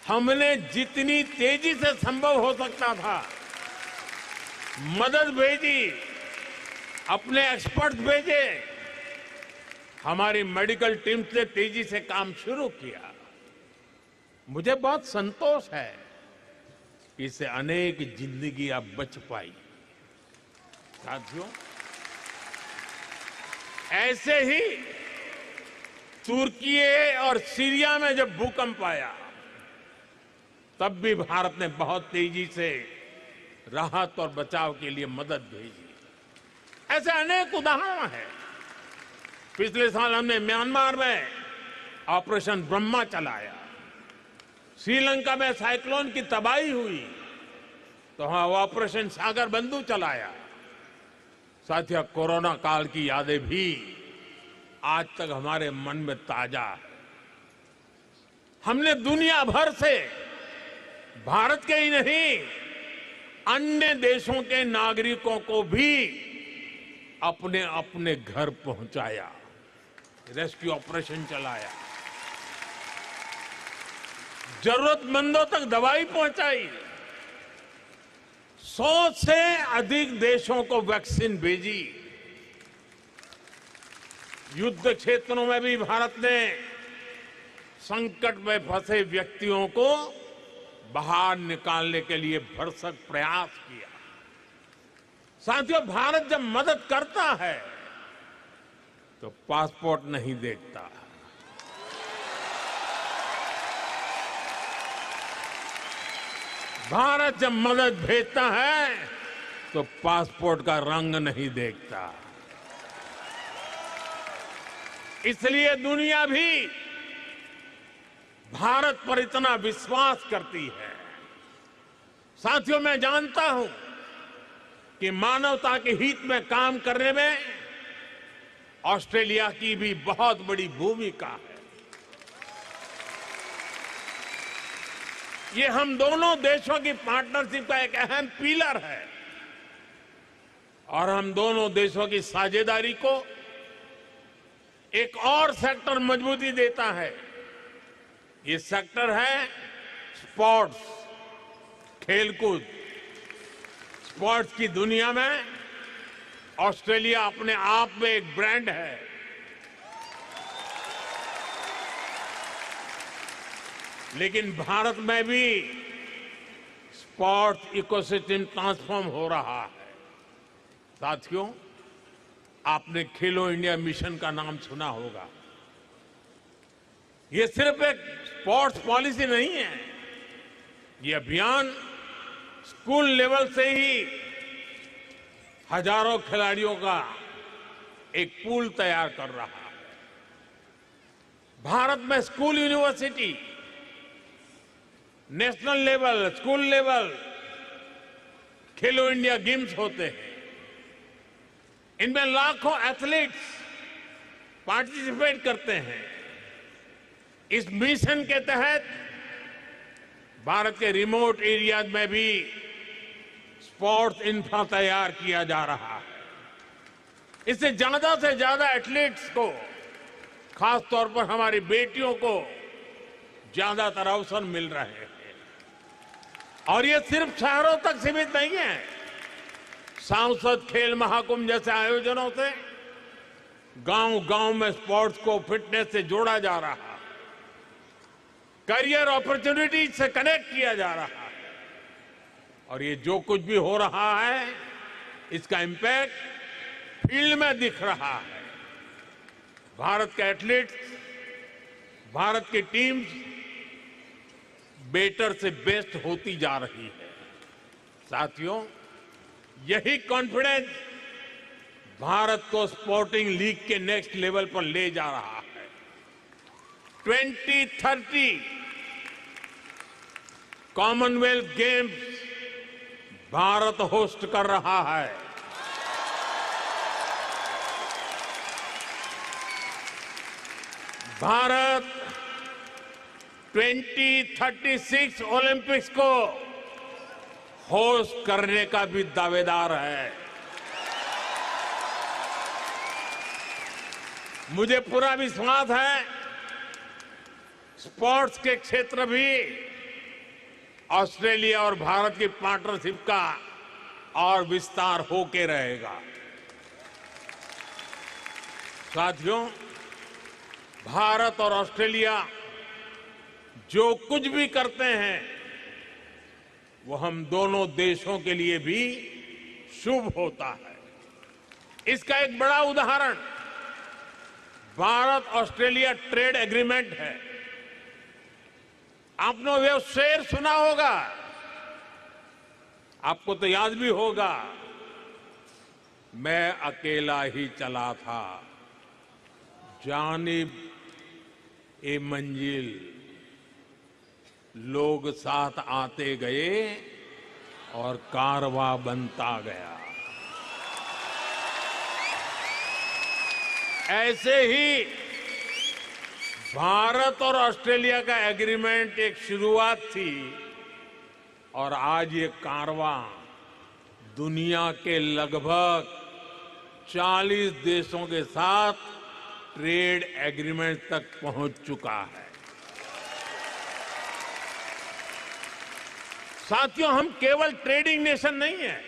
हमने जितनी तेजी से संभव हो सकता था मदद भेजी, अपने एक्सपर्ट्स भेजे, हमारी मेडिकल टीम ने तेजी से काम शुरू किया। मुझे बहुत संतोष है कि इससे अनेक जिंदगियां बच पाई। साथियों, ऐसे ही तुर्की और सीरिया में जब भूकंप आया तब भी भारत ने बहुत तेजी से राहत और बचाव के लिए मदद भेजी। ऐसे अनेक उदाहरण हैं। पिछले साल हमने म्यांमार में ऑपरेशन ब्रह्मा चलाया। श्रीलंका में साइक्लोन की तबाही हुई तो वहां ऑपरेशन सागर बंधु चलाया। साथियों, कोरोना काल की यादें भी आज तक हमारे मन में ताजा है। हमने दुनिया भर से भारत के ही नहीं अन्य देशों के नागरिकों को भी अपने अपने घर पहुंचाया, रेस्क्यू ऑपरेशन चलाया, जरूरतमंदों तक दवाई पहुंचाई, 100 से अधिक देशों को वैक्सीन भेजी। युद्ध क्षेत्रों में भी भारत ने संकट में फंसे व्यक्तियों को बाहर निकालने के लिए भरसक प्रयास किया। साथियों, भारत जब मदद करता है तो पासपोर्ट नहीं देखता। भारत जब मदद भेजता है तो पासपोर्ट का रंग नहीं देखता। इसलिए दुनिया भी भारत पर इतना विश्वास करती है। साथियों, मैं जानता हूं कि मानवता के हित में काम करने में ऑस्ट्रेलिया की भी बहुत बड़ी भूमिका है। ये हम दोनों देशों की पार्टनरशिप का एक अहम पिलर है और हम दोनों देशों की साझेदारी को एक और सेक्टर मजबूती देता है। ये सेक्टर है स्पोर्ट्स, खेलकूद। स्पोर्ट्स की दुनिया में ऑस्ट्रेलिया अपने आप में एक ब्रांड है। लेकिन भारत में भी स्पोर्ट्स इकोसिस्टम ट्रांसफॉर्म हो रहा है। साथियों, आपने खेलो इंडिया मिशन का नाम सुना होगा। ये सिर्फ एक स्पोर्ट्स पॉलिसी नहीं है। ये अभियान स्कूल लेवल से ही हजारों खिलाड़ियों का एक पूल तैयार कर रहा है। भारत में school, university, national level, school level खेलो इंडिया गेम्स होते हैं। इनमें लाखों एथलीट्स पार्टिसिपेट करते हैं। इस मिशन के तहत भारत के रिमोट एरियाज में भी स्पोर्ट्स इंफ्रा तैयार किया जा रहा है। इससे ज्यादा से ज्यादा एथलीट्स को, खासतौर पर हमारी बेटियों को ज्यादातर अवसर मिल रहे हैं। और ये सिर्फ शहरों तक सीमित नहीं है। सांसद खेल महाकुंभ जैसे आयोजनों से गांव-गांव में स्पोर्ट्स को फिटनेस से जोड़ा जा रहा है, करियर अपॉर्चुनिटीज से कनेक्ट किया जा रहा है। और ये जो कुछ भी हो रहा है, इसका इंपैक्ट फील्ड में दिख रहा है। भारत के एथलीट्स, भारत की टीम्स बेटर से बेस्ट होती जा रही है। साथियों, यही कॉन्फिडेंस भारत को स्पोर्टिंग लीग के नेक्स्ट लेवल पर ले जा रहा है। 2030 कॉमनवेल्थ गेम्स भारत होस्ट कर रहा है। भारत 2036 ओलंपिक्स को होस्ट करने का भी दावेदार है। मुझे पूरा विश्वास है स्पोर्ट्स के क्षेत्र भी ऑस्ट्रेलिया और भारत की पार्टनरशिप का और विस्तार होके रहेगा। साथियों, भारत और ऑस्ट्रेलिया जो कुछ भी करते हैं वो हम दोनों देशों के लिए भी शुभ होता है। इसका एक बड़ा उदाहरण भारत ऑस्ट्रेलिया ट्रेड एग्रीमेंट है। आपने वो शेर सुना होगा, आपको तो याद भी होगा, मैं अकेला ही चला था, जानिब ए मंजिल, लोग साथ आते गए और कारवां बनता गया। ऐसे ही भारत और ऑस्ट्रेलिया का एग्रीमेंट एक शुरुआत थी और आज ये कारवां दुनिया के लगभग 40 देशों के साथ ट्रेड एग्रीमेंट तक पहुंच चुका है। साथियों, हम केवल ट्रेडिंग नेशन नहीं है,